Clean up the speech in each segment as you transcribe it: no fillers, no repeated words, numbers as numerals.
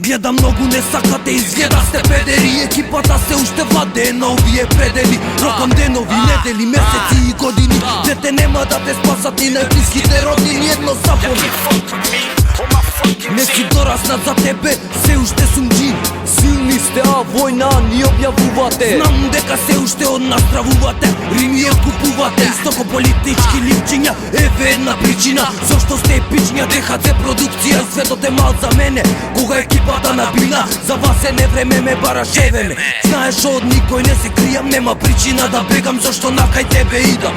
Гледа многу не сакате, изгледа сте педери. Екипата се уште владе на овие предели. Рокам денови, недели, месеци и години. Дете нема да те спасат и најблиските роднини. Едно запомни, не си дораснат за тебе, се уште сум джин. Силни сте, а војна ни објавувате. Знам дека се уште од нас стравувате, рими ја купувате. Истоко политички липчиња, еве една причина зашто сте епичња. ДХЦ продукција, светот е мал за мене. Кога екипата набина, за вас е не време, ме бараш еве. Знаеш од никој не се кријам, нема причина да бегам, зашто накај тебе идам.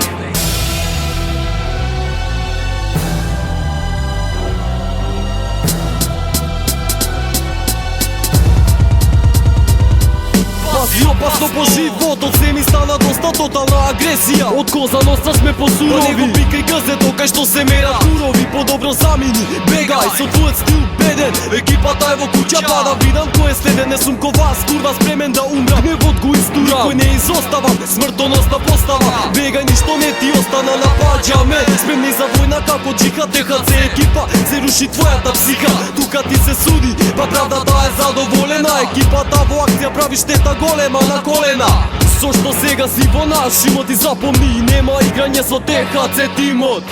И опасно по животот, се ми стана доста тотална агресија. Од Коза Ностра сме посурови, па него пикај газето, кај што се мерат турови. Подобро замини, бегај со твојот стил беден. Екипата е во куќа, па да видам кој е следен. Не сум ко вас, курва, спремен да умрам. Гневот го истурам, никој не изоставам. Смртоносна постава, бегај, ништо не ти остана, напаѓаме. Спремни за војна како джихад, ДХЦ екипа, се руши твојата психа. Тука ти се суди, па правдата е задоволена. Екипата во акција прави штета голема на колена. Зошто сега си во наш имот и запомни, нема играње со ДХЦ тимот.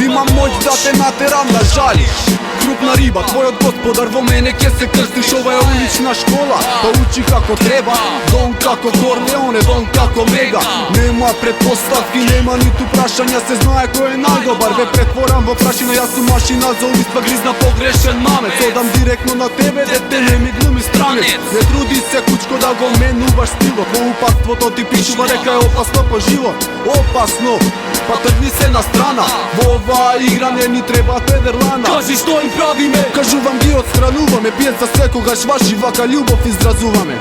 Имам моќ да те натерам да жалиш. Крупна риба, твојот господар во мене ке се крстиш. Ова е улична школа, па учи како треба. Дон како Корлеоне, дон како Мега. Нема предпоставки, нема ниту прашања, се знае кој е најдобар. Ве претворам во прашина, јас сум машина за убиства, гризна погрешен мамец. Одам директно на тебе, дете не ми глуми странец. Не труди се кучко да го менуваш стилот. Во упатството ти пишува дека е опасно по живот. Опасно, па тргни се на страна. Во оваа игра не ни треба Федерлана. Кажи што им правиме, Кажувам ги отстрануваме, пијат за секогаш ваши, вака љубов изразуваме.